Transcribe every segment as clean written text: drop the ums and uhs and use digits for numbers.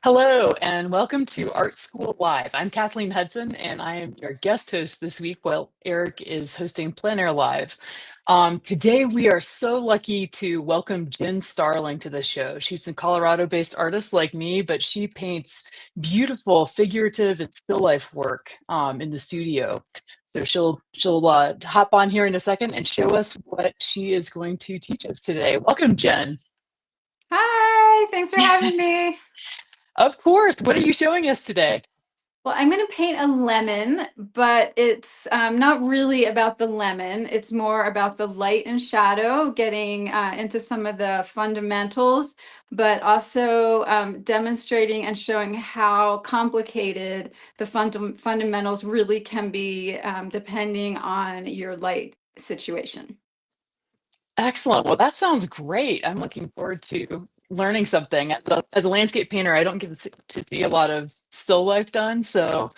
Hello, and welcome to Art School Live. I'm Kathleen Hudson, and I am your guest host this week while Eric is hosting Plein Air Live. Today, we are so lucky to welcome Jen Starling to the show. She's a Colorado-based artist like me, but she paints beautiful figurative and still life work in the studio. So she'll hop on here in a second and show us what she is going to teach us today. Welcome, Jen. Hi, thanks for having me. Of course. What are you showing us today? Well, I'm going to paint a lemon, but it's not really about the lemon. It's more about the light and shadow, getting into some of the fundamentals, but also demonstrating and showing how complicated the fundamentals really can be depending on your light situation. Excellent. Well, that sounds great. I'm looking forward to learning something. As a landscape painter, I don't get to see a lot of still life done, so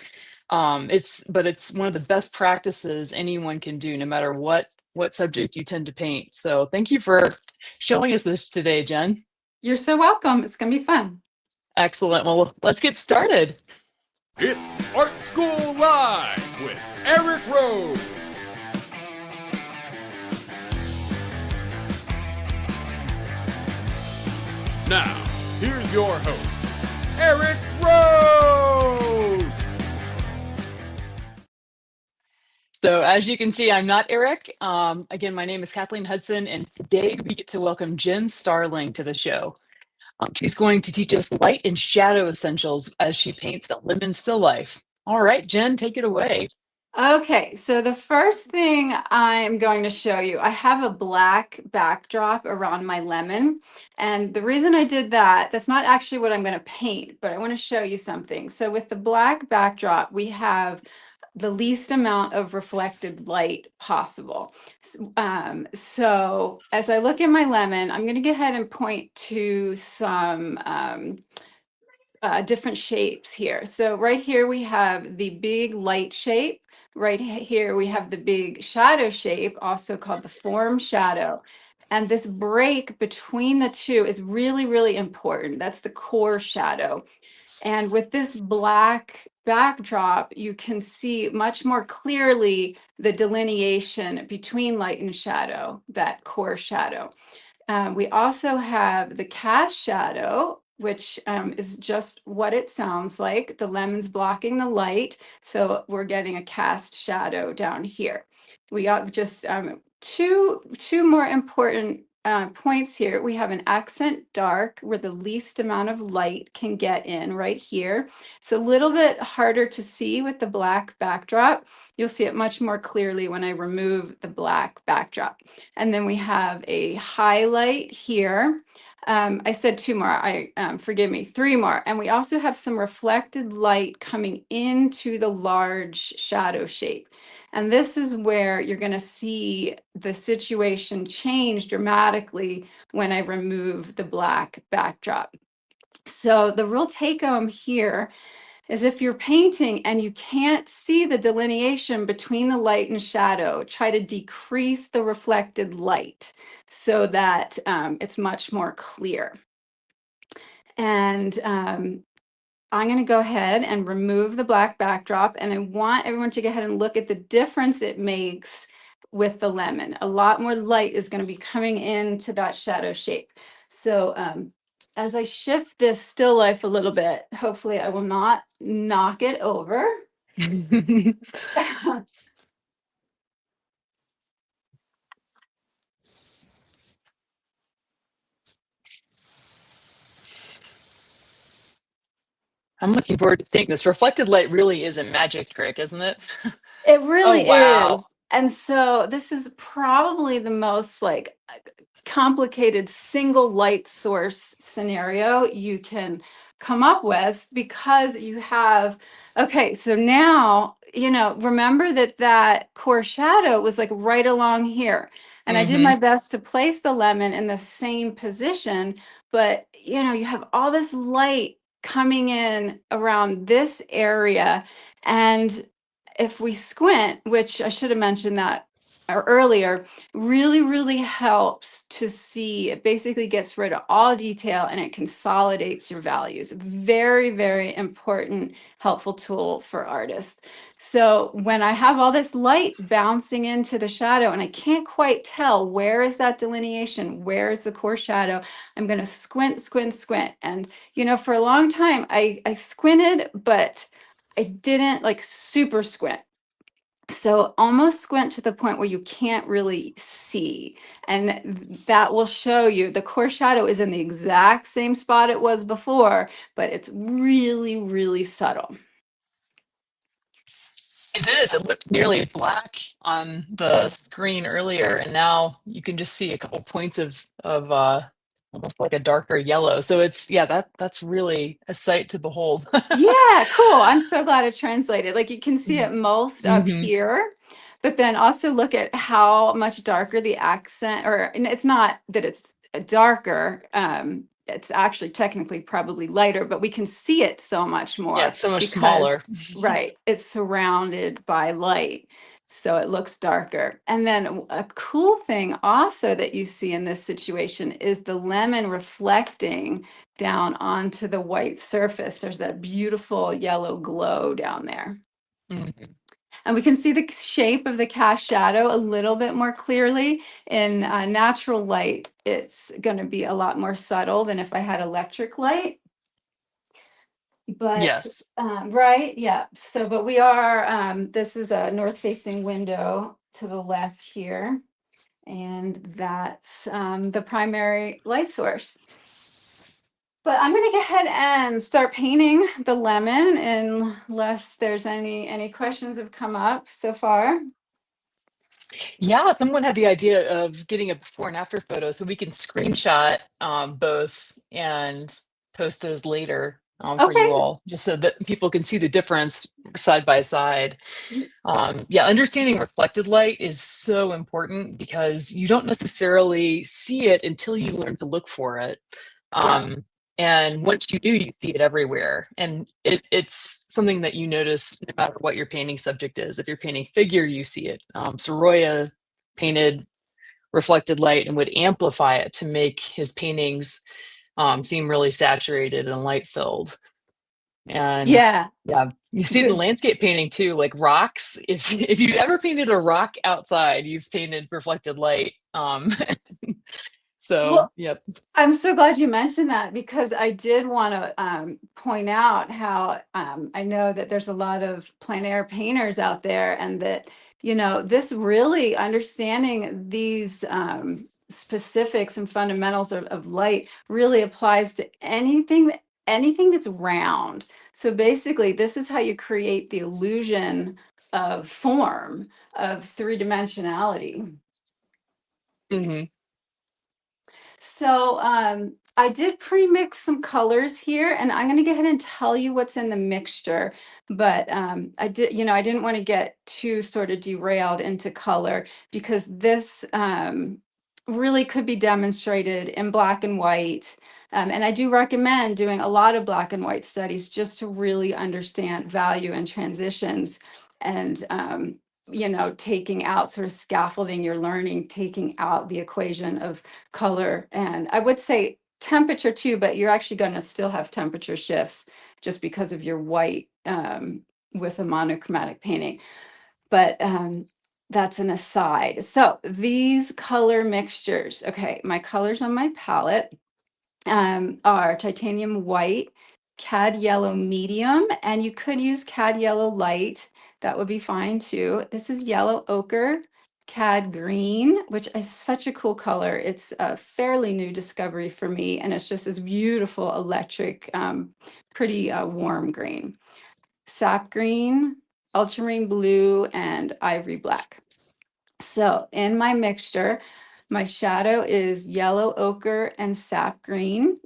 it's one of the best practices anyone can do, no matter what subject you tend to paint. So thank you for showing us this today, Jen. You're so welcome. It's going to be fun. Excellent. Well, let's get started. It's Art School Live with Eric Rose. Now, here's your host, Eric Rose. So as you can see, I'm not Eric. Again, my name is Kathleen Hudson, and today we get to welcome Jen Starling to the show. She's going to teach us light and shadow essentials as she paints a lemon still life. All right, Jen, take it away. Okay, so the first thing I'm going to show you, I have a black backdrop around my lemon. And the reason I did that, that's not actually what I'm going to paint, but I want to show you something. So with the black backdrop, we have the least amount of reflected light possible. So as I look at my lemon, I'm going to go ahead and point to some different shapes here. So right here we have the big light shape. Right here we have the big shadow shape, also called the form shadow. And this break between the two is really, really important. That's the core shadow. And with this black backdrop, you can see much more clearly the delineation between light and shadow, that core shadow. We also have the cast shadow, which is just what it sounds like. The lemon's blocking the light, so we're getting a cast shadow down here. We got just two more important points here. We have an accent dark where the least amount of light can get in right here. It's a little bit harder to see with the black backdrop. You'll see it much more clearly when I remove the black backdrop. And then we have a highlight here. I said two more, forgive me, three more. And we also have some reflected light coming into the large shadow shape. And this is where you're going to see the situation change dramatically when I remove the black backdrop. So the real take home here is if you're painting and you can't see the delineation between the light and shadow, try to decrease the reflected light so that it's much more clear. And I'm going to go ahead and remove the black backdrop, and I want everyone to go ahead and look at the difference it makes with the lemon. A lot more light is going to be coming into that shadow shape. So as I shift this still life a little bit, hopefully I will not knock it over. I'm looking forward to seeing this. Reflected light really is a magic trick, isn't it? It Oh, really wow. is. And so this is probably the most like complicated single light source scenario you can come up with, because you have, okay, so now, remember that core shadow was like right along here. And I did my best to place the lemon in the same position, but you have all this light coming in around this area. And if we squint, which I should have mentioned that or earlier, really helps to see. It basically gets rid of all detail and it consolidates your values. Very important, helpful tool for artists. So when I have all this light bouncing into the shadow and I can't quite tell where is that delineation, where is the core shadow, I'm going to squint. And, you know, for a long time, I squinted, but I didn't like super squint. So almost squint to the point where you can't really see. And that will show you the core shadow is in the exact same spot it was before, but it's really subtle. It is. It looked nearly black on the screen earlier, and now you can just see a couple points of almost like a darker yellow. So it's, yeah, that's really a sight to behold. Yeah, cool. I'm so glad it translated. Like you can see it most up Hmm. here, but then also look at how much darker the accent, or and it's not that it's darker. It's actually technically probably lighter, but we can see it so much Yeah, more it's so much smaller. because, right, it's surrounded by light. So it looks darker. And then a cool thing also that you see in this situation is the lemon reflecting down onto the white surface. There's that beautiful yellow glow down there. Mhm. And we can see the shape of the cast shadow a little bit more clearly. In natural light, it's going to be a lot more subtle than if I had electric light. But, Yes. right, yeah. So, but we are, this is a north-facing window to the left here. And that's the primary light source. But I'm going to go ahead and start painting the lemon unless there's any questions have come up so far. Yeah, someone had the idea of getting a before and after photo so we can screenshot both and post those later for you Okay. all, just so that people can see the difference side by side. Y- Yeah, understanding reflected light is so important because you don't necessarily see it until you learn to look for it. Yeah. And once you do, you see it everywhere. And it's something that you notice no matter what your painting subject is. If you're painting figure, you see it. Sorolla painted reflected light and would amplify it to make his paintings seem really saturated and light filled. And Yeah. yeah, you see it in Good. landscape painting too, like rocks. If you ever painted a rock outside, you've painted reflected light. So Well, yep. I'm so glad you mentioned that because I did want to point out how I know that there's a lot of plein air painters out there, and that, you know, this really understanding these specifics and fundamentals of light really applies to anything that's round. So basically, this is how you create the illusion of form, of three-dimensionality. Hmm. So I did pre-mix some colors here, and I'm going to go ahead and tell you what's in the mixture. But I did, you know, I didn't want to get too sort of derailed into color because this really could be demonstrated in black and white. And I do recommend doing a lot of black and white studies just to really understand value and transitions. And you know, taking out sort of scaffolding your learning, taking out the equation of color, and I would say temperature too, but you're actually going to still have temperature shifts just because of your white with a monochromatic painting. But that's an aside. So these color mixtures, okay, my colors on my palette are titanium white, cad yellow medium, and you could use cad yellow light. That would be fine too. This is yellow ochre, cad green, which is such a cool color. It's a fairly new discovery for me, and it's just this beautiful electric, pretty warm green. Sap green, ultramarine blue, and ivory black. So in my mixture, my shadow is yellow ochre and sap green.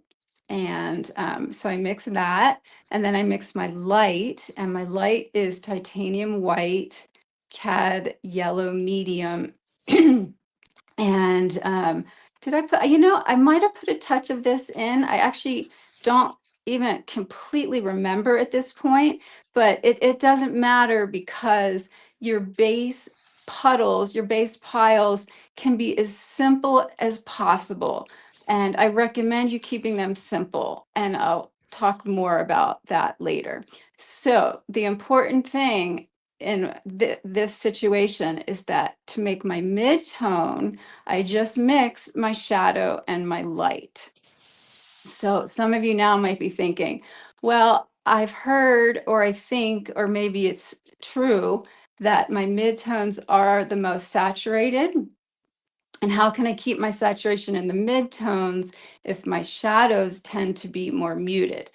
And so I mix that, and then I mix my light, and my light is titanium white, cad yellow medium. And did I put, you know, I might have put a touch of this in. I actually don't even completely remember at this point, but it doesn't matter because your base puddles, your base piles can be as simple as possible. And I recommend you keeping them simple. And I'll talk more about that later. So the important thing in this situation is that to make my mid-tone, I just mix my shadow and my light. So some of you now might be thinking, well, I've heard, or I think, or maybe it's true that my midtones are the most saturated. And how can I keep my saturation in the midtones if my shadows tend to be more muted?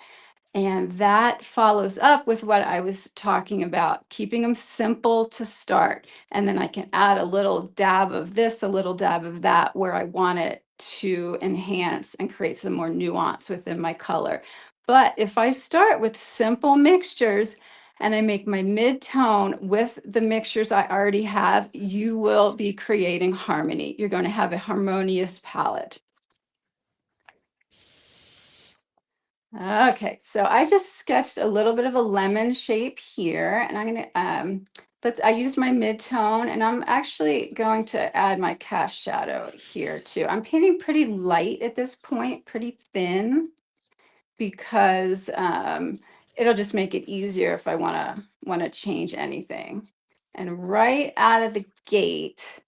And that follows up with what I was talking about, keeping them simple to start. And then I can add a little dab of this, a little dab of that, where I want it to enhance and create some more nuance within my color. But if I start with simple mixtures and I make my mid-tone with the mixtures I already have, you will be creating harmony. You're going to have a harmonious palette. Okay, so I just sketched a little bit of a lemon shape here, and I'm gonna I use my mid-tone, and I'm actually going to add my cast shadow here too. I'm painting pretty light at this point, pretty thin, because it'll just make it easier if I wanna change anything. And right out of the gate,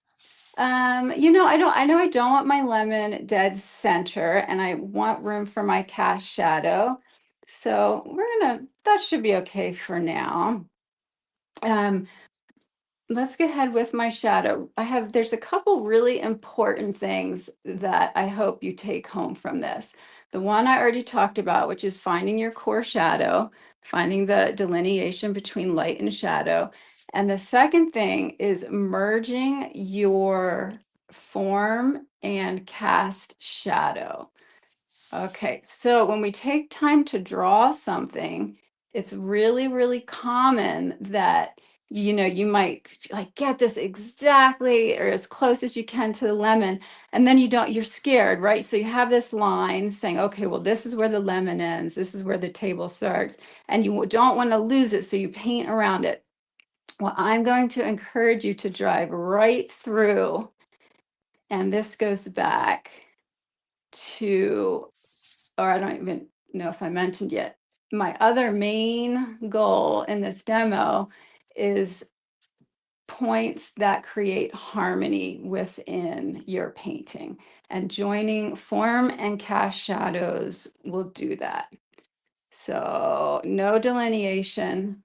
you know, I know I don't want my lemon dead center, and I want room for my cast shadow. So that should be okay for now. Let's go ahead with my shadow. There's a couple really important things that I hope you take home from this. The one I already talked about, which is finding your core shadow, finding the delineation between light and shadow. And the second thing is merging your form and cast shadow. Okay, so when we take time to draw something, it's really, really common that, you know, you might like get this exactly or as close as you can to the lemon, and then you're scared, right? So you have this line saying, okay, well, this is where the lemon ends, this is where the table starts, and you don't want to lose it, so you paint around it. Well, I'm going to encourage you to drive right through, and this goes back to, or I don't even know if I mentioned yet, my other main goal in this demo is points that create harmony within your painting. And joining form and cast shadows will do that. So no delineation.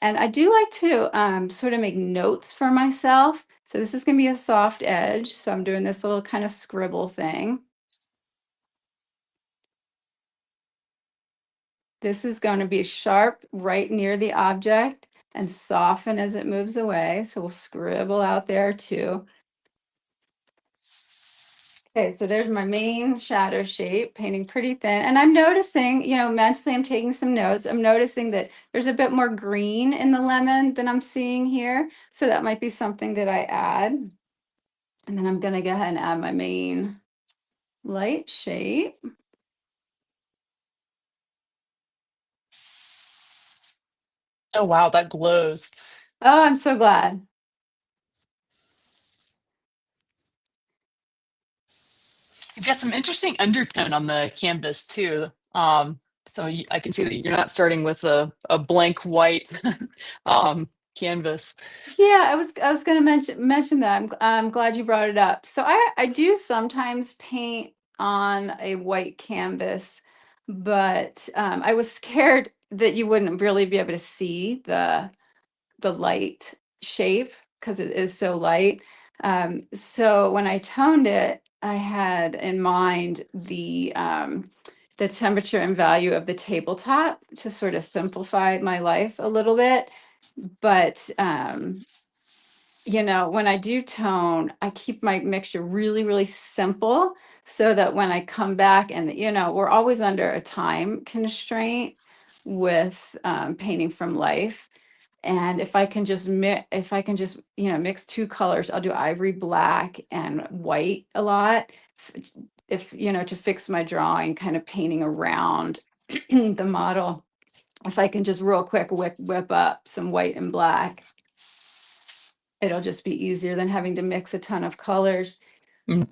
And I do like to sort of make notes for myself. So this is going to be a soft edge. So I'm doing this little kind of scribble thing. This is going to be sharp right near the object and soften as it moves away. So we'll scribble out there too. Okay, so there's my main shadow shape, painting pretty thin. And I'm noticing, you know, mentally I'm taking some notes. I'm noticing that there's a bit more green in the lemon than I'm seeing here. So that might be something that I add. And then I'm going to go ahead and add my main light shape. Oh, wow, that glows. Oh, I'm so glad. You've got some interesting undertone on the canvas too. So I can see that you're not starting with a blank white canvas. Yeah, I was going to mention that. I'm glad you brought it up. So I do sometimes paint on a white canvas, but I was scared that you wouldn't really be able to see the light shape because it is so light. So when I toned it, I had in mind the temperature and value of the tabletop to sort of simplify my life a little bit. But you know, when I do tone, I keep my mixture really, really simple so that when I come back and, you know, we're always under a time constraint with painting from life. And if I can just you know, mix two colors, I'll do ivory black and white a lot. If you know, to fix my drawing, kind of painting around the model. If I can just real quick whip up some white and black. it'll just be easier than having to mix a ton of colors. Mhm.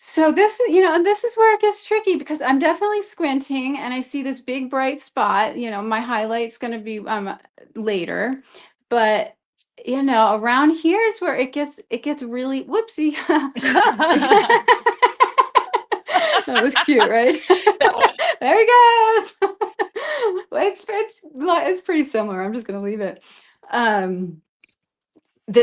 So this, you know, and this is where it gets tricky because I'm definitely squinting and I see this big bright spot. You know, my highlight's going to be later, but you know, around here is where it gets really whoopsie. That was cute, right? There he goes. Well, it's pretty similar. I'm just going to leave it.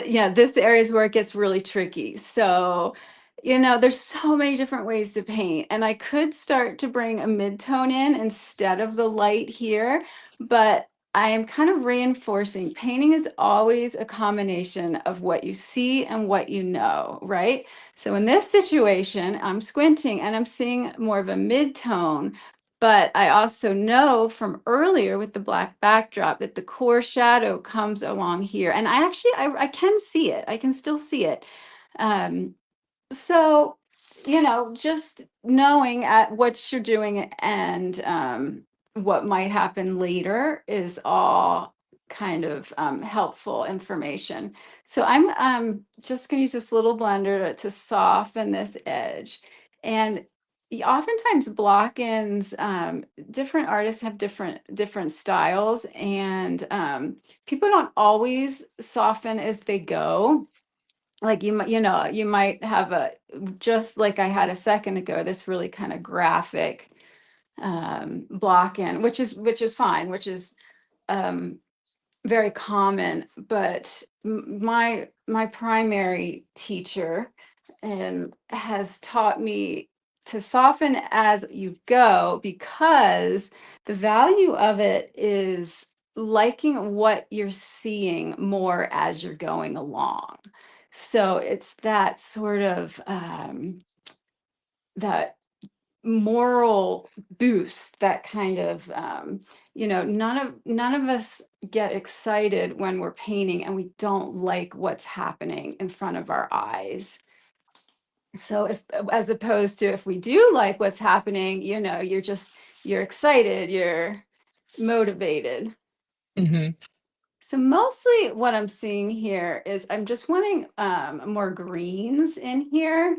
Yeah, this area is where it gets really tricky. So, you know, there's so many different ways to paint, and I could start to bring a mid-tone in instead of the light here, but I am kind of reinforcing painting is always a combination of what you see and what you know, right? So in this situation, I'm squinting and I'm seeing more of a mid-tone, but I also know from earlier with the black backdrop that the core shadow comes along here. And I can see it. I can still see it. So, you know, just knowing at what you're doing and what might happen later is all kind of helpful information. So I'm just going to use this little blender to soften this edge. And oftentimes block-ins, different artists have different styles, and people don't always soften as they go. Like you know, you might have just like I had a second ago, this really kind of graphic block in, which is fine, which is very common. But my primary teacher has taught me to soften as you go, because the value of it is liking what you're seeing more as you're going along. So it's that sort of that moral boost, that kind of you know, none of us get excited when we're painting and we don't like what's happening in front of our eyes. So if, as opposed to if we do like what's happening, you know, you're excited, you're motivated. Mhm. So mostly what I'm seeing here is I'm just wanting more greens in here.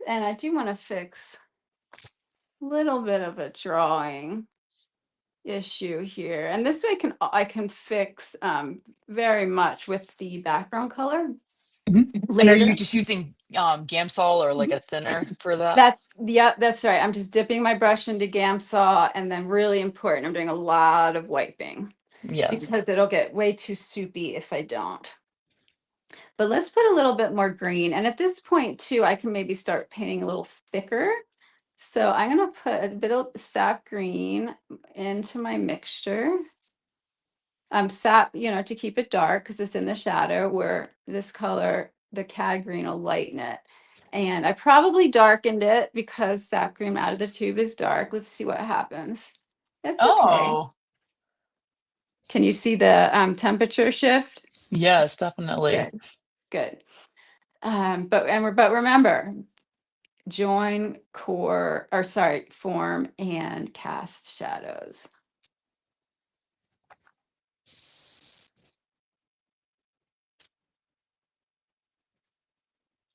And I do want to fix a little bit of a drawing issue here. And this way I can fix very much with the background color Mhm. And are later. you just using Gamsol or like a thinner for that? That's right. I'm just dipping my brush into Gamsol, and then really important, I'm doing a lot of wiping. Yes. Because it'll get way too soupy if I don't. But let's put a little bit more green. And at this point too, I can maybe start painting a little thicker. So I'm going to put a bit of sap green into my mixture. Sap, you know, to keep it dark because it's in the shadow, where this color, the cad green, will lighten it. And I probably darkened it because sap green out of the tube is dark. Let's see what happens. That's okay. Oh, Can you see the temperature shift? yes, definitely. Good. But remember, join core, or sorry, form and cast shadows.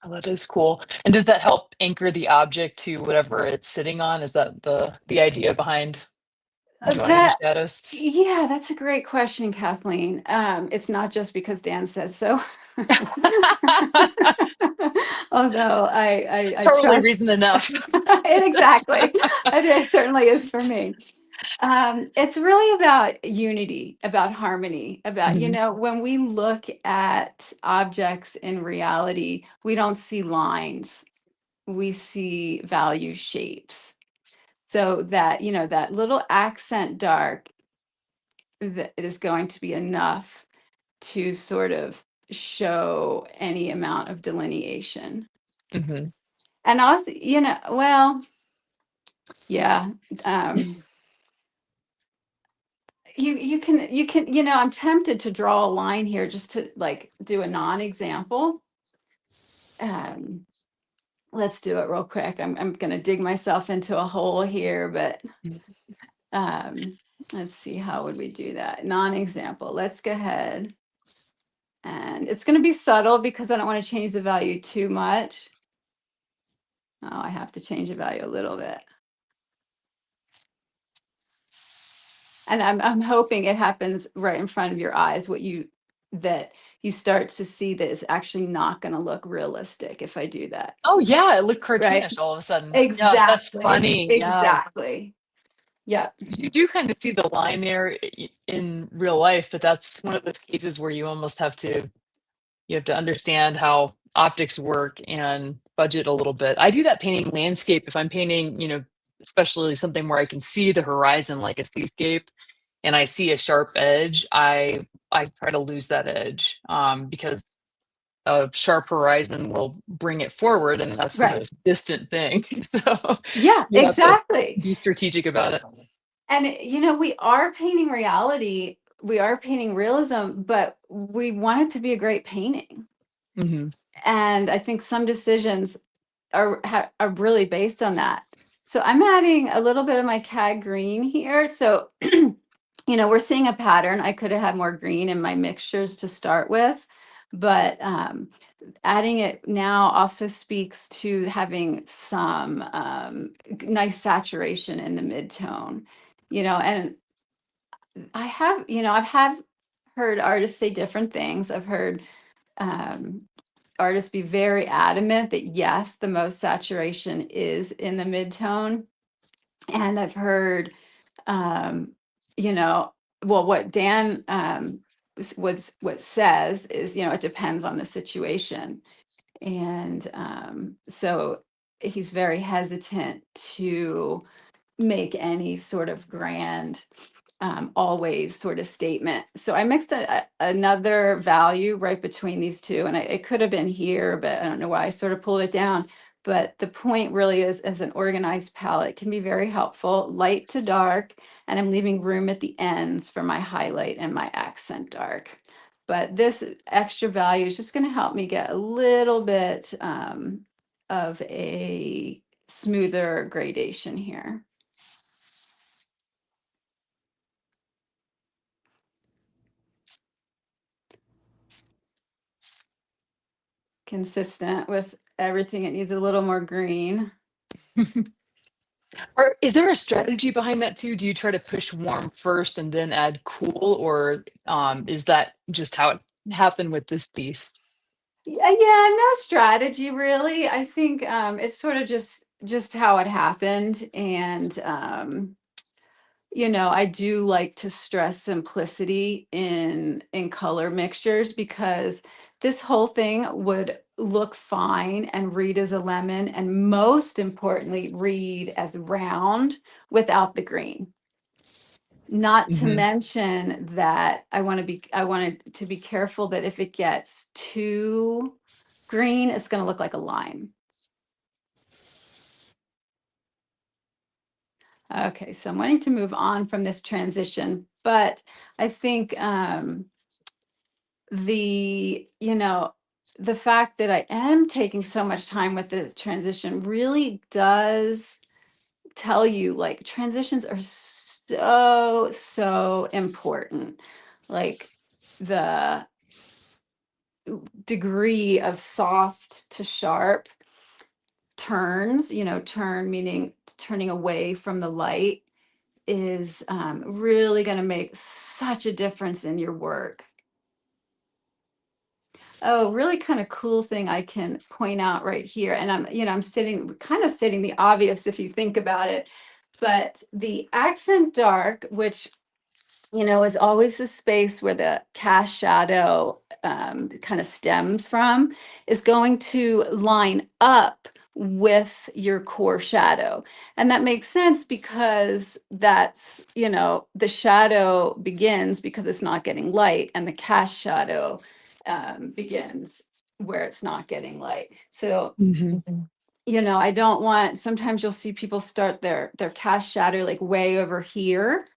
Oh, that is cool. And does that help anchor the object to whatever it's sitting on? Is that the idea behind joining the shadows? Yeah, that's a great question, Kathleen. It's not just because Dan says so. Although I Totally trust reason enough. exactly. It certainly is for me. It's really about unity, about harmony, about, you Mhm. know, when we look at objects in reality, we don't see lines, we see value shapes. So that, you know, that little accent dark that is going to be enough to sort of show any amount of delineation. Mhm. And also, you know, well, yeah. You can, you know, I'm tempted to draw a line here just to like do a non-example. Let's do it real quick. I'm gonna dig myself into a hole here, but let's see, how would we do that? Non-example. Let's go ahead And it's going to be subtle because I don't want to change the value too much. Oh, I have to change the value a little bit. And I'm hoping it happens right in front of your eyes, that you start to see that it's actually not going to look realistic if I do that. Oh yeah, it looked Right. cartoonish all of a sudden. Exactly. Yeah, that's funny. Exactly. Yeah. You do kind of see the line there in real life, but that's one of those cases where you almost have to understand how optics work and budget a little bit. I do that painting landscape if I'm painting, especially something where I can see the horizon like a seascape and I see a sharp edge, I try to lose that edge because a sharp horizon will bring it forward, and that's the Right. most distant thing. So Yeah, you have to exactly. be strategic about it. And, we are painting reality. We are painting realism, but we want it to be a great painting. Hmm. And I think some decisions are really based on that. So I'm adding a little bit of my CAD green here. So, we're seeing a pattern. I could have had more green in my mixtures to start with, but adding it now also speaks to having some nice saturation in the mid-tone, and I've heard artists say different things. I've heard artists be very adamant that yes, the most saturation is in the mid-tone. And I've heard, what Dan what says is, it depends on the situation. And so he's very hesitant to make any sort of grand always sort of statement. So I mixed another value right between these two, and it could have been here, but I don't know why I sort of pulled it down. But the point really is, as an organized palette can be very helpful, light to dark, and I'm leaving room at the ends for my highlight and my accent dark. But this extra value is just going to help me get a little bit of a smoother gradation here. Consistent with everything. It needs a little more green. Or is there a strategy behind that too? Do you try to push warm first and then add cool, or is that just how it happened with this piece? Yeah, no strategy really. I think it's sort of just how it happened. And I do like to stress simplicity in color mixtures, because this whole thing would look fine and read as a lemon, and most importantly, read as round without the green. Not to Mhm. mention that I wanted to be careful that if it gets too green, it's going to look like a lime. Okay, so I'm wanting to move on from this transition, but I think the fact that I am taking so much time with this transition really does tell you, like, transitions are so important. Like, the degree of soft to sharp turns, turn meaning turning away from the light, is really going to make such a difference in your work. Oh, really kind of cool thing I can point out right here. And I'm kind of stating the obvious if you think about it, but the accent dark, which, is always the space where the cast shadow kind of stems from, is going to line up with your core shadow. And that makes sense because that's, the shadow begins because it's not getting light, and the cast shadow begins where it's not getting light. So, Mhm. I don't want, sometimes you'll see people start their cast shadow like way over here,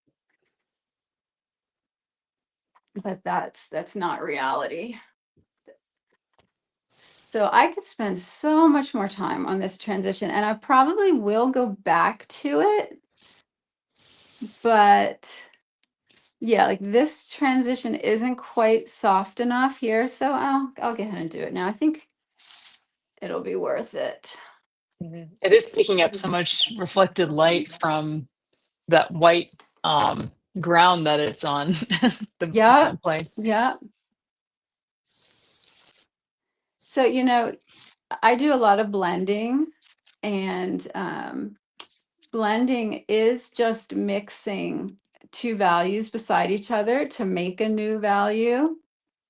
but that's not reality. So I could spend so much more time on this transition, and I probably will go back to it, but Yeah, like this transition isn't quite soft enough here, so I'll go ahead and do it now. I think it'll be worth it. It is picking up so much reflected light from that white ground that it's on, the Yeah, plane. yeah. So, I do a lot of blending, and blending is just mixing two values beside each other to make a new value.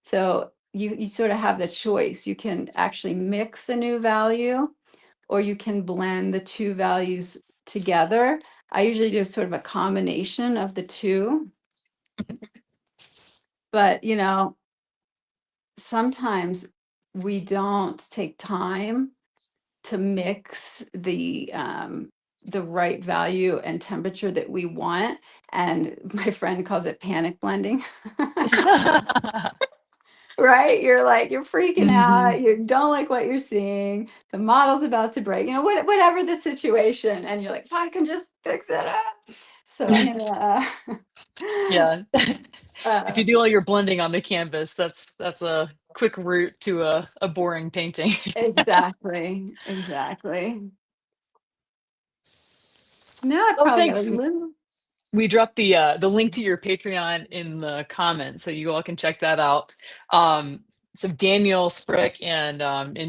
So you sort of have the choice. You can actually mix a new value, or you can blend the two values together. I usually do sort of a combination of the two. But, sometimes we don't take time to mix the right value and temperature that we want. And my friend calls it panic blending. Right? You're freaking Mhm. out. You don't like what you're seeing. The model's about to break, whatever the situation. And you're like, if I can just fix it up. So I'm gonna, Yeah. If uh, you do all your blending on the canvas, that's a quick route to a boring painting. exactly, exactly. So now I Oh, probably got a thanks. little. We dropped the link to your Patreon in the comments, so you all can check that out. So Daniel Sprick and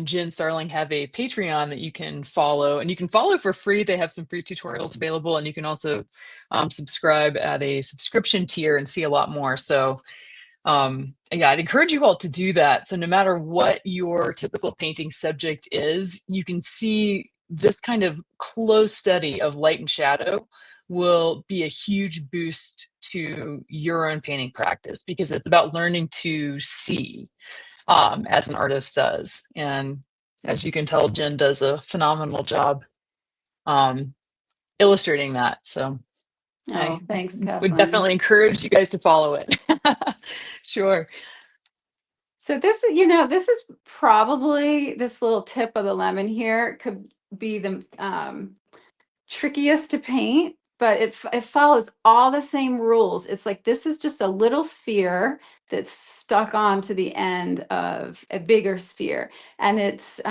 Jen Starling have a Patreon that you can follow, and you can follow for free. They have some free tutorials available, and you can also subscribe at a subscription tier and see a lot more. So yeah, I'd encourage you all to do that. So no matter what your typical painting subject is, you can see this kind of close study of light and shadow will be a huge boost to your own painting practice, because it's about learning to see as an artist does. And as you can tell, Jen does a phenomenal job um, illustrating that. So Oh, I thanks, would Kathleen. definitely encourage you guys to follow it. Sure. So this is probably this little tip of the lemon here could be the trickiest to paint, but it follows all the same rules. It's like this is just a little sphere that's stuck onto the end of a bigger sphere, and it's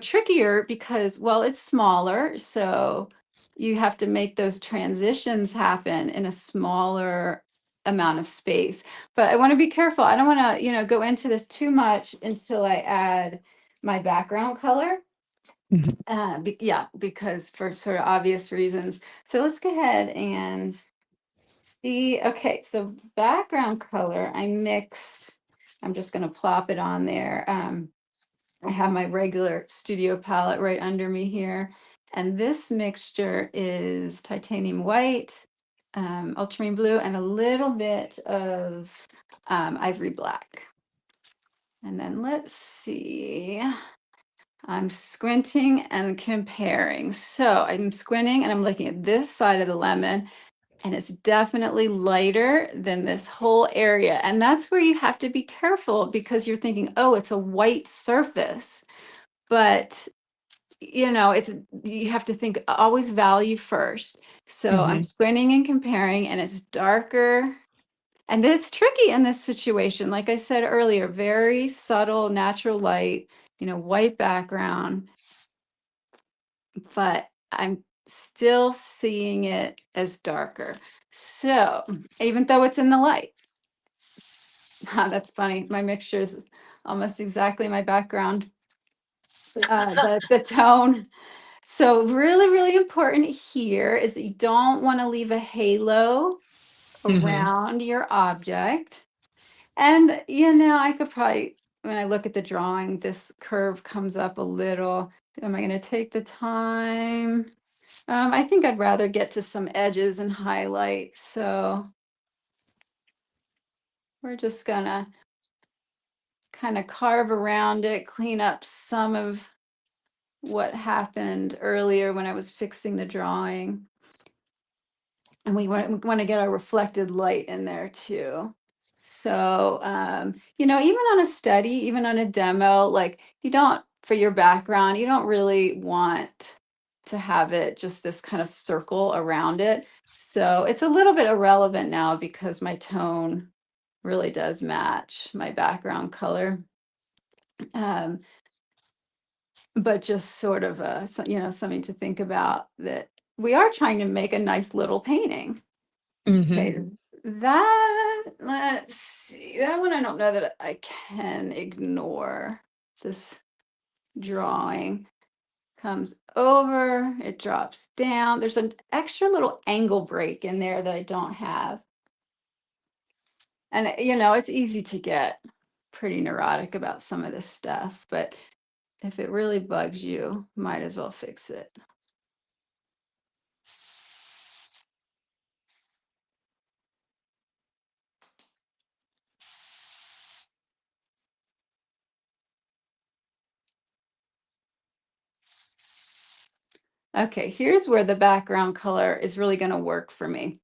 trickier because, well, it's smaller, so you have to make those transitions happen in a smaller amount of space. But I want to be careful. I don't want to go into this too much until I add my background color. Yeah, because for sort of obvious reasons. So let's go ahead and see. Okay, so background color, I'm just going to plop it on there. I have my regular studio palette right under me here. And this mixture is titanium white, ultramarine blue, and a little bit of ivory black. And then let's see. I'm squinting and comparing. So I'm squinting and I'm looking at this side of the lemon, and it's definitely lighter than this whole area. And that's where you have to be careful, because you're thinking, oh, it's a white surface. But you have to think always value first. So I'm Mhm. squinting and comparing, and it's darker. And it's tricky in this situation. Like I said earlier, very subtle natural light, white background, but I'm still seeing it as darker. So even though it's in the light, that's funny. My mixture is almost exactly my background. The tone. So really, really important here is that you don't want to leave a halo Mhm. around your object. And, I could probably, when I look at the drawing, this curve comes up a little. Am I going to take the time? I think I'd rather get to some edges and highlight. So we're just going to kind of carve around it, clean up some of what happened earlier when I was fixing the drawing. And we want to get our reflected light in there too. So, even on a study, even on a demo, like for your background, you don't really want to have it just this kind of circle around it. So it's a little bit irrelevant now because my tone really does match my background color. But just sort of something to think about, that we are trying to make a nice little painting. Okay, that, let's see, that one I don't know that I can ignore. This drawing comes over, it drops down. There's an extra little angle break in there that I don't have. And it's easy to get pretty neurotic about some of this stuff, but if it really bugs you, might as well fix it. Okay, here's where the background color is really going to work for me.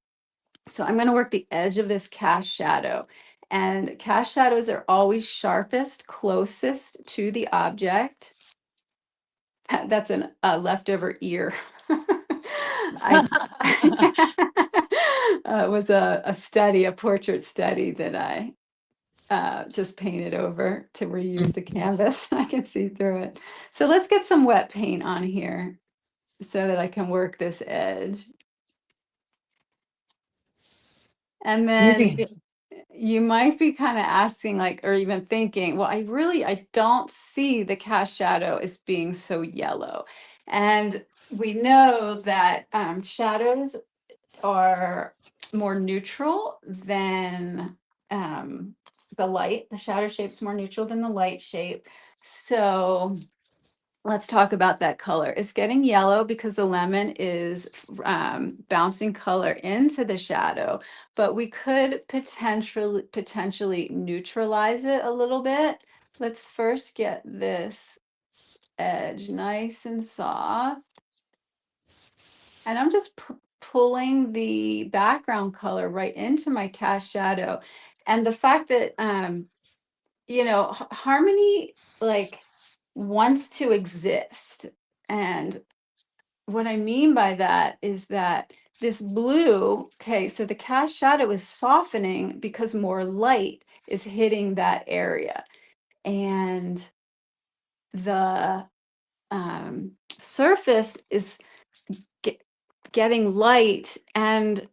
So I'm going to work the edge of this cast shadow. And cast shadows are always sharpest, closest to the object. That's a leftover ear. It was a study, a portrait study that I just painted over to reuse the canvas. I can see through it. So let's get some wet paint on here so that I can work this edge. And then you might be kind of asking, like, or even thinking, well, I don't see the cast shadow as being so yellow. And we know that shadows are more neutral than the light. The shadow shape's more neutral than the light shape. So let's talk about that color. It's getting yellow because the lemon is bouncing color into the shadow, but we could potentially neutralize it a little bit. Let's first get this edge nice and soft. And I'm just pulling the background color right into my cast shadow. And the fact that, harmony, like, wants to exist. And what I mean by that is that this blue, okay, so the cast shadow is softening because more light is hitting that area. And the surface is getting light, and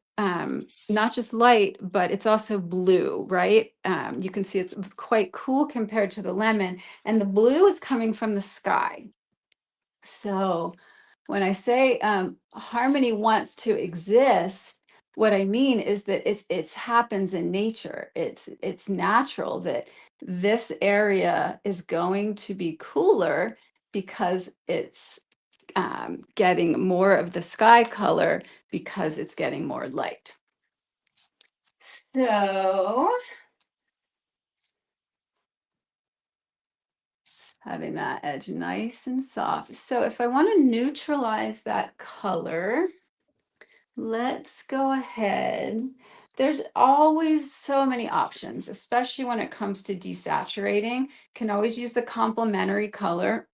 not just light, but it's also blue, right? You can see it's quite cool compared to the lemon, and the blue is coming from the sky. So when I say harmony wants to exist, what I mean is that it happens in nature. It's natural that this area is going to be cooler because it's getting more of the sky color because it's getting more light. So having that edge nice and soft. So if I want to neutralize that color, let's go ahead. There's always so many options, especially when it comes to desaturating. Can always use the complementary color.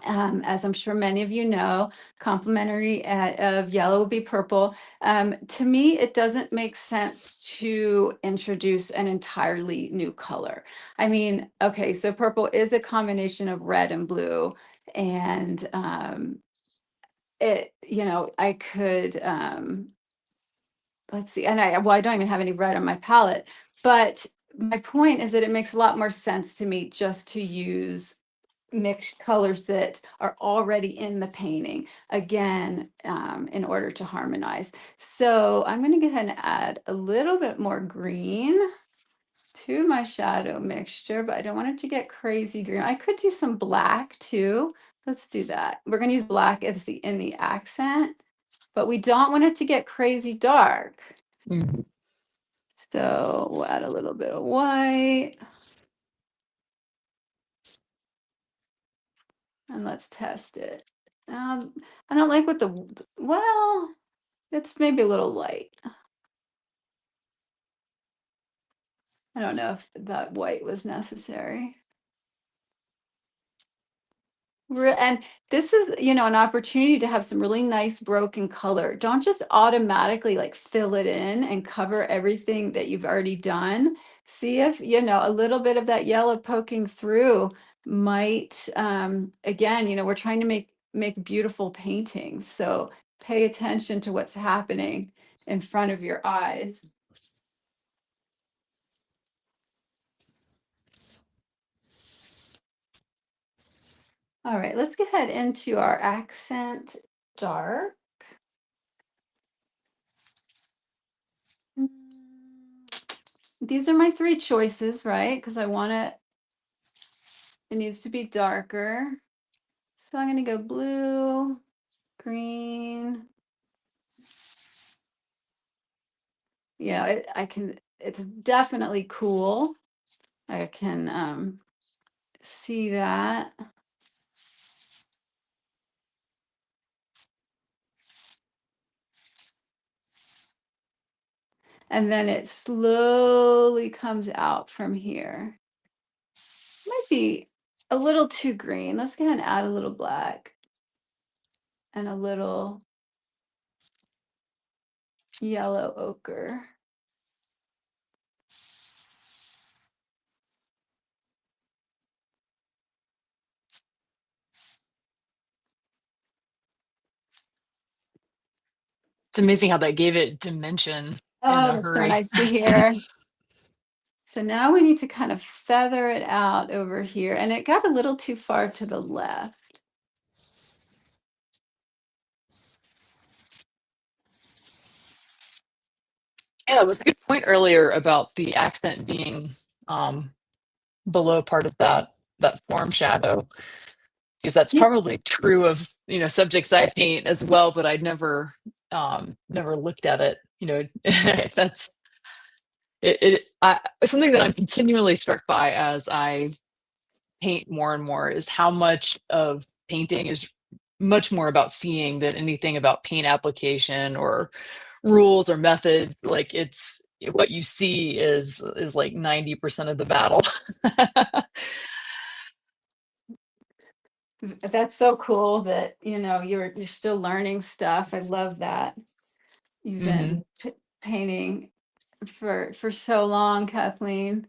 As I'm sure many of you know, complementary of yellow would be purple. To me, it doesn't make sense to introduce an entirely new color. I mean, okay, so purple is a combination of red and blue, and I could, let's see, and I don't even have any red on my palette, but my point is that it makes a lot more sense to me just to use mixed colors that are already in the painting, again, in order to harmonize. So I'm going to go ahead and add a little bit more green to my shadow mixture, but I don't want it to get crazy green. I could do some black too. Let's do that. We're going to use black as in the accent, but we don't want it to get crazy dark. So we'll add a little bit of white. And let's test it. I don't like what well, it's maybe a little light. I don't know if that white was necessary. And this is, an opportunity to have some really nice broken color. Don't just automatically like fill it in and cover everything that you've already done. See if, a little bit of that yellow poking through might, again, we're trying to make beautiful paintings. So pay attention to what's happening in front of your eyes. All right, let's get ahead into our accent dark. These are my 3 choices, right? Because I want it needs to be darker. So I'm going to go blue, green. Yeah, it's definitely cool. I can see that. And then it slowly comes out from here. Might be a little too green. Let's go ahead and add a little black and a little yellow ochre. It's amazing how that gave it dimension in Oh, a that's so hurry. nice to hear. So now we need to kind of feather it out over here. And it got a little too far to the left. Yeah, it was a good point earlier about the accent being below part of that form shadow, because that's Yeah. probably true of subjects I paint as well, but I'd never looked at it. That's it's something that I'm continually struck by as I paint more and more, is how much of painting is much more about seeing than anything about paint application or rules or methods. Like, it's what you see is like 90% of the battle. That's so cool that, you're still learning stuff. I love that. You've Hmm. been painting for so long, Kathleen.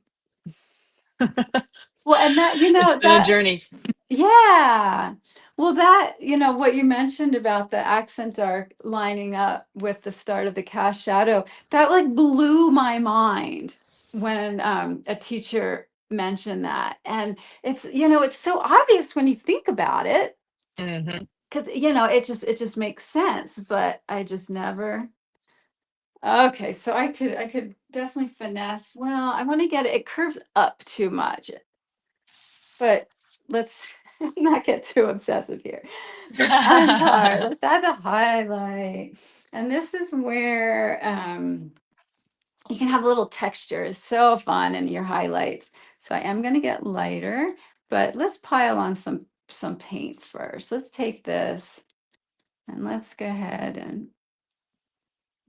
Well, and that, It's been a journey. yeah. Well, that, what you mentioned about the accent dark lining up with the start of the cast shadow, that like blew my mind when a teacher mentioned that. And it's so obvious when you think about it, Hmm. because it just makes sense, but I just never. Okay, so I could definitely finesse. Well, I want to get it curves up too much, but let's not get too obsessive here. Let's add part. Let's add the highlight. And this is where you can have a little texture. It's so fun in your highlights. So I am going to get lighter, but let's pile on some paint first. Let's take this and let's go ahead and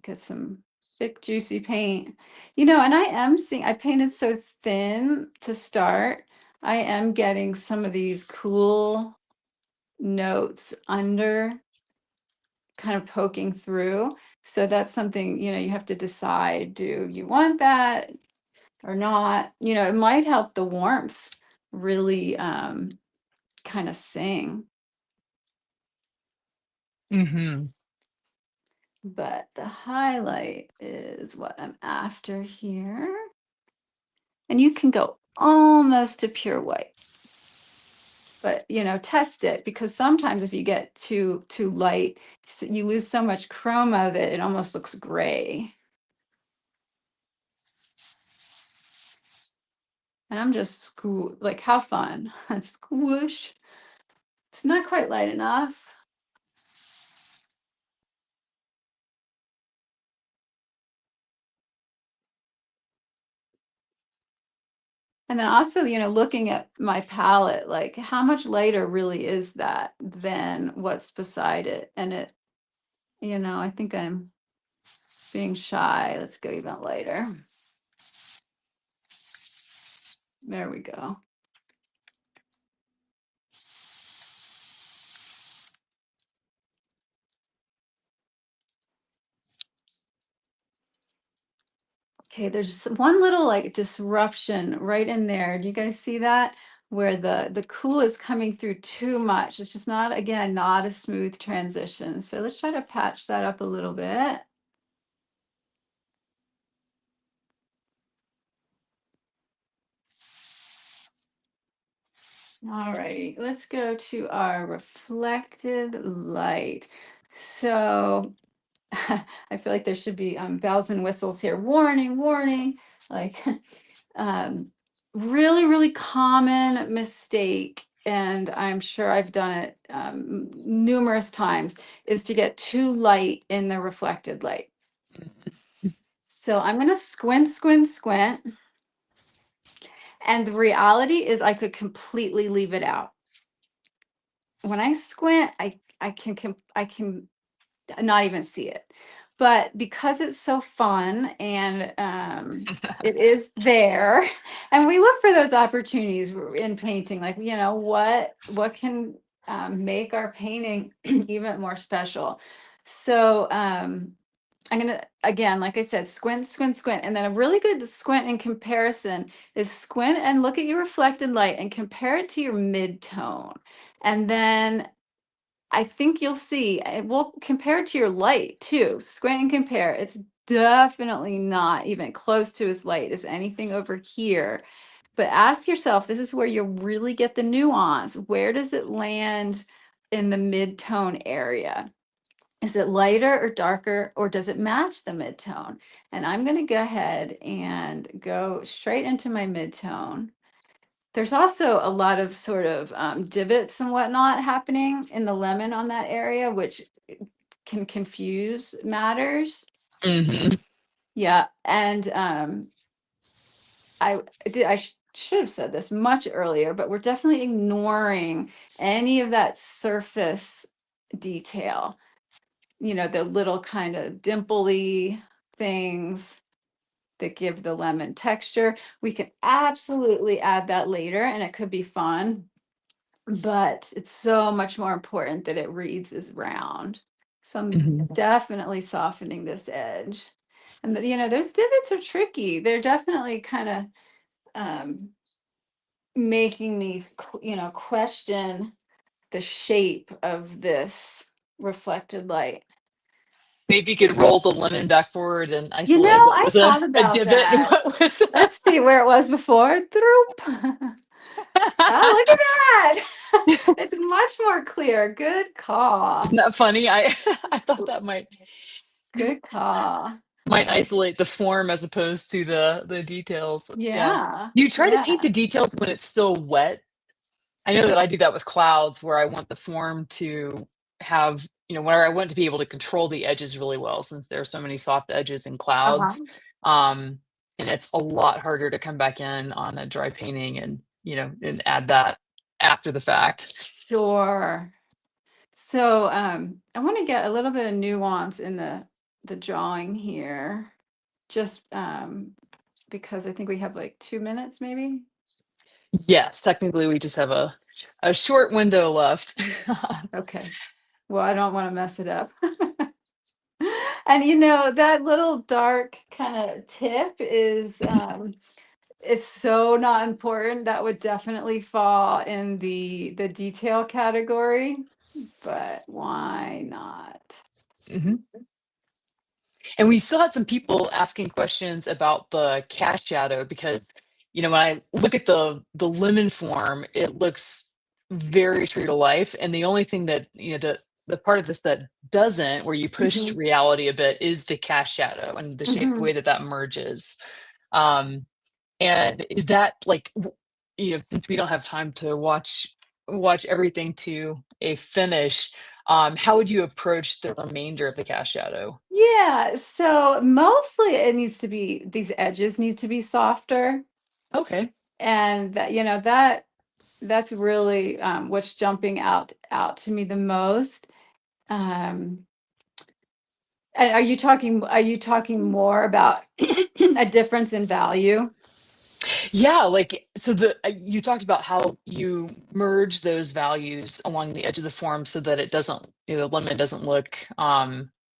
get some thick, juicy paint. And I am seeing, I painted so thin to start. I am getting some of these cool notes under, kind of poking through. So that's something, you have to decide, do you want that or not? It might help the warmth really kind of sing. Hmm. But the highlight is what I'm after here. And you can go almost to pure white. But test it, because sometimes if you get too light, you lose so much chroma that it almost looks gray. And I'm just like, how fun. Squish. It's not quite light enough. And then also, looking at my palette, like how much lighter really is that than what's beside it? And I think I'm being shy. Let's go even lighter. There we go. Okay, there's one little like disruption right in there. Do you guys see that? Where the cool is coming through too much. It's just not, again, not a smooth transition. So let's try to patch that up a little bit. All right, let's go to our reflected light. So I feel like there should be bells and whistles here. Warning, warning. Like really, really common mistake, and I'm sure I've done it numerous times, is to get too light in the reflected light. So I'm going to squint, squint, squint. And the reality is I could completely leave it out. When I squint, I can not even see it. But because it's so fun and it is there, and we look for those opportunities in painting, like, you know, what can make our painting even more special. So I'm gonna, again, like I said, squint, squint, squint. And then a really good squint in comparison is squint and look at your reflected light and compare it to your mid-tone. And then I think you'll see, and we'll compare it to your light too. Squint and compare. It's definitely not even close to as light as anything over here. But ask yourself, this is where you really get the nuance. Where does it land in the mid-tone area? Is it lighter or darker, or does it match the mid-tone? And I'm going to go ahead and go straight into my mid-tone. There's also a lot of sort of divots and whatnot happening in the lemon on that area, which can confuse matters. Mm-hmm. Yeah, and I should have said this much earlier, but we're definitely ignoring any of that surface detail. You know, the little kind of dimply things that give the lemon texture. We can absolutely add that later, and it could be fun. But it's so much more important that it reads as round. So I'm definitely softening this edge. And you know, those divots are tricky. They're definitely kind of making me, you know, question the shape of this reflected light. Maybe you could roll the lemon back forward and You know, isolate what I was thought a about divot and that. what was Let's see where it was before. Throop. Oh, look at that. It's much more clear. Good call. Isn't that funny? I thought that Good call. might isolate the form as opposed to the details. Yeah. Yeah. You try to paint Yeah. the details when it's still wet. I know that I do that with clouds where I want the form to have, you know, where I want to be able to control the edges really well since there are so many soft edges in Uh-huh. clouds. And it's a lot harder to come back in on a dry painting and, you know, and add that after the fact. Sure. So I want to get a little bit of nuance in the drawing here, just because I think we have like 2 minutes maybe. Yes, technically we just have a short window left. Okay. Well, I don't want to mess it up. And you know, that little dark kind of tip is it's so not important. That would definitely fall in the detail category, but why not? Mhm. And we still had some people asking questions about the cast shadow because, you know, when I look at the lemon form, it looks very true to life. And the only thing that, you know, the part of this that doesn't, where you pushed Mhm. reality a bit, is the cast shadow and the shape, the Mhm. way that that merges. Um, and is that like, you know, since we don't have time to watch everything to a finish, how would you approach the remainder of the cast shadow? Yeah, so mostly it needs to be, these edges need to be softer, Okay. and that, you know, that's really what's jumping out to me the most. Um, and are you talking more about a difference in value? Yeah, like so you talked about how you merge those values along the edge of the form so that it doesn't, you know, the lemon doesn't look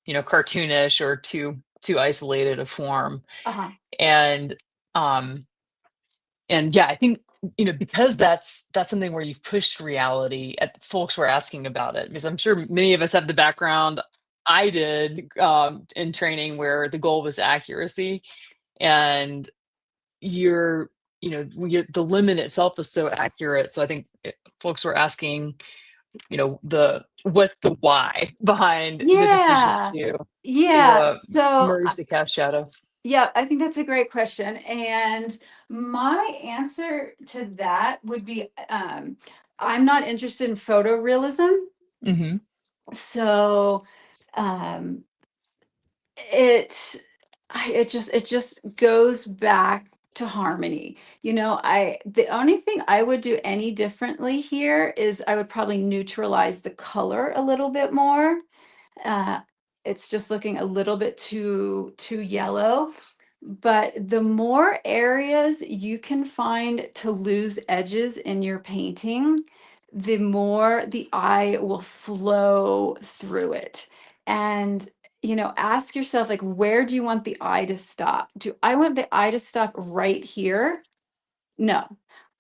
you know, cartoonish or too too isolated a form. Uh-huh. And um, and yeah, I think, because that's something where you've pushed reality at folks were asking about it, because I'm sure many of us have the background I did in training where the goal was accuracy, and you're, the limit itself is so accurate. So I think folks were asking, what's the why behind the decision Yeah. to Yeah. So merge the cast shadow. yeah, I think that's a great question. And my answer to that would be I'm not interested in photorealism. Mm-hmm. So um, it it just goes back to harmony. The only thing I would do any differently here is I would probably neutralize the color a little bit more. Uh, it's just looking a little bit too yellow. But the more areas you can find to lose edges in your painting, the more the eye will flow through it. And ask yourself, like, where do you want the eye to stop? Do I want the eye to stop right here? No,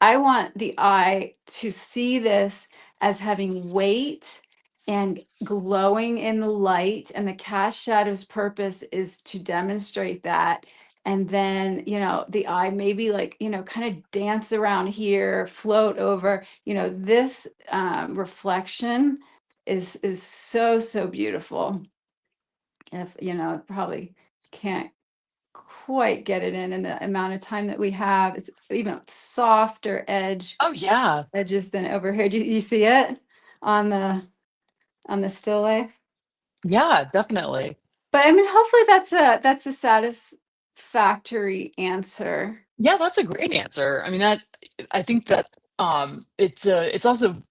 I want the eye to see this as having weight and glowing in the light. And the cast shadow's purpose is to demonstrate that. And then, the eye maybe like, kind of dance around here, float over, this reflection is so, so beautiful. If, probably can't quite get it in the amount of time that we have. It's even softer Oh yeah. edges than over here. Do you see it on the still life? Yeah, definitely. But I mean, hopefully that's a satisfactory answer. Yeah, that's a great answer. I mean, I think that it's also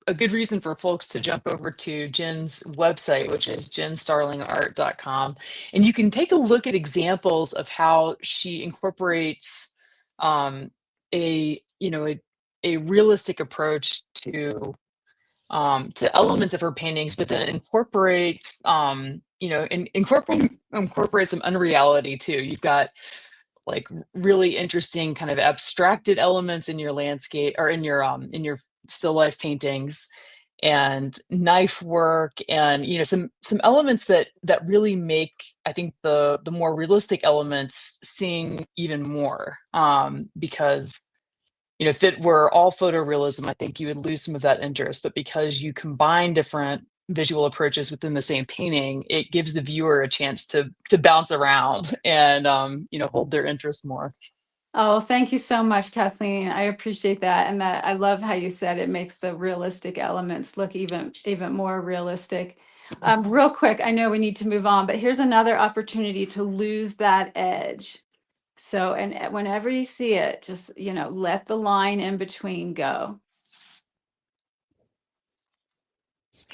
a good reason for folks to jump over to Jen's website, which is jenstarlingart.com, and you can take a look at examples of how she incorporates a a realistic approach to elements of her paintings, but then incorporates incorporates some unreality too. You've got like really interesting kind of abstracted elements in your landscape or in your still life paintings, and knife work, and some elements that really make, I think, the more realistic elements sing even more, because if it were all photorealism, I think you would lose some of that interest. But because you combine different visual approaches within the same painting, it gives the viewer a chance to bounce around and hold their interest more. Oh, thank you so much, Kathleen. I appreciate that. And that I love how you said it makes the realistic elements look even more realistic. Real quick, I know we need to move on, but here's another opportunity to lose that edge. So, and whenever you see it, just, let the line in between go.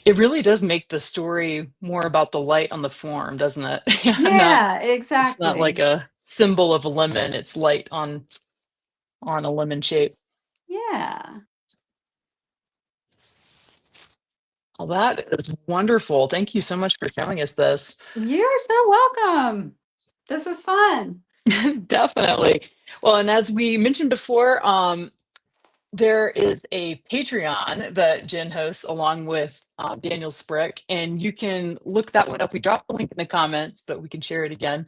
It really does make the story more about the light on the form, doesn't it? Yeah, It's not like exactly. a symbol of a lemon, it's light on a lemon shape. Yeah. Well, that is wonderful. Thank you so much for showing us this. You're so welcome. This was fun. Definitely. Well, and as we mentioned before, there is a Patreon that Jen hosts along with Daniel Sprick, and you can look that one up. We dropped the link in the comments, but we can share it again.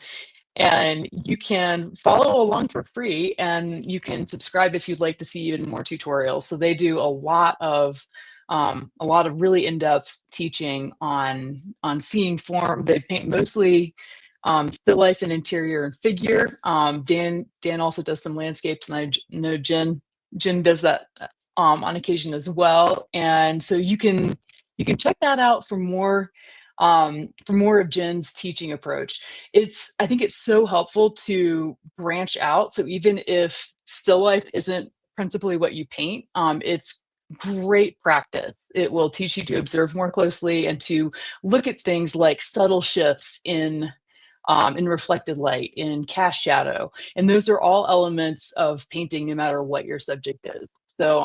And you can follow along for free, and you can subscribe if you'd like to see even more tutorials. So they do a lot of really in-depth teaching on seeing form. They paint mostly still life and interior and figure. Dan also does some landscapes, and I know Jen does that on occasion as well. And so you can check that out for more of Jen's teaching approach. I think it's so helpful to branch out. So even if still life isn't principally what you paint, it's great practice. It will teach you to observe more closely and to look at things like subtle shifts in reflected light, in cast shadow. And those are all elements of painting, no matter what your subject is. So,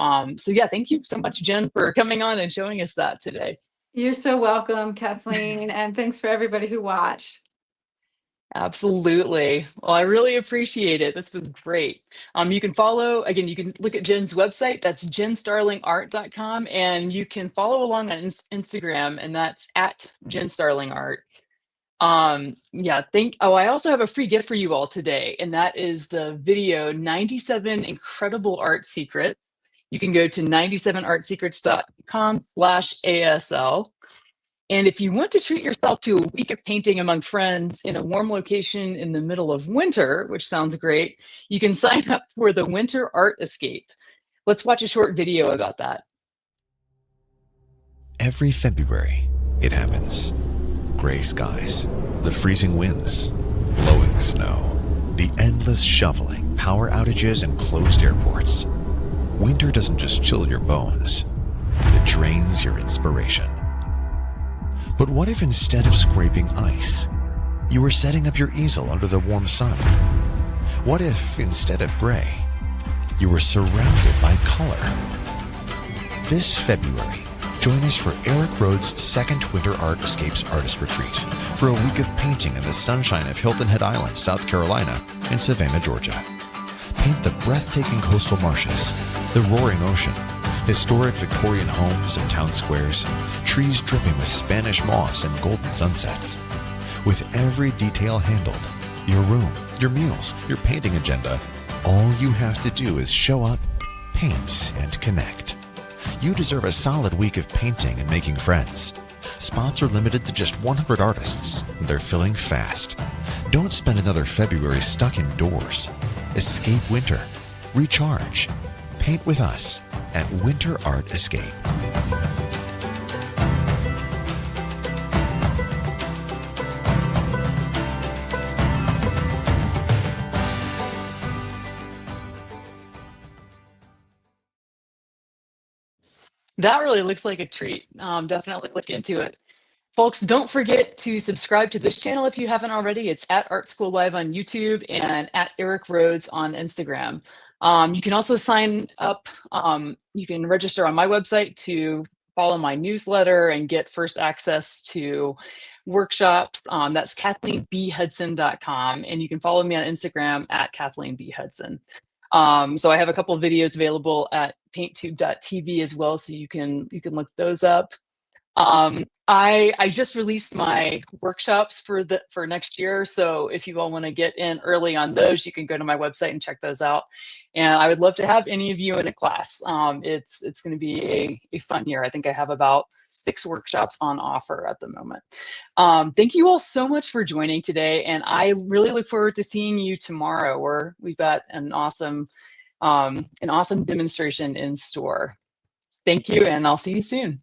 yeah, thank you so much, Jen, for coming on and showing us that today. You're so welcome, Kathleen. And thanks for everybody who watched. Absolutely. Well, I really appreciate it. This was great. You can follow, again, you can look at Jen's website. That's jenstarlingart.com. And you can follow along on Instagram, and that's at jenstarlingart. Yeah, I also have a free gift for you all today, and that is the video 97 Incredible Art Secrets. You can go to 97artsecrets.com/ASL. And if you want to treat yourself to a week of painting among friends in a warm location in the middle of winter, which sounds great, you can sign up for the Winter Art Escape. Let's watch a short video about that. Every February, it happens. Gray skies, the freezing winds, blowing snow, the endless shoveling, power outages, and closed airports. Winter doesn't just chill your bones, it drains your inspiration. But what if instead of scraping ice, you were setting up your easel under the warm sun? What if instead of gray, you were surrounded by color? This February, join us for Eric Rhodes' second Winter Art Escapes Artist Retreat for a week of painting in the sunshine of Hilton Head Island, South Carolina, and Savannah, Georgia. Paint the breathtaking coastal marshes, the roaring ocean, historic Victorian homes and town squares, trees dripping with Spanish moss and golden sunsets. With every detail handled, your room, your meals, your painting agenda, all you have to do is show up, paint, and connect. You deserve a solid week of painting and making friends. Spots are limited to just 100 artists, and they're filling fast. Don't spend another February stuck indoors. Escape winter. Recharge. Paint with us at Winter Art Escape. That really looks like a treat. Definitely look into it. Folks, don't forget to subscribe to this channel if you haven't already. It's at Art School Live on YouTube and at Eric Rhodes on Instagram. You can also sign up. You can register on my website to follow my newsletter and get first access to workshops. That's KathleenBHudson.com. And you can follow me on Instagram at KathleenBHudson. So I have a couple of videos available at painttube.tv as well, so you can look those up. I just released my workshops for next year. So if you all want to get in early on those, you can go to my website and check those out. And I would love to have any of you in a class. It's going to be a fun year. I think I have about 6 workshops on offer at the moment. Thank you all so much for joining today. And I really look forward to seeing you tomorrow, where we've got an awesome demonstration in store. Thank you, and I'll see you soon.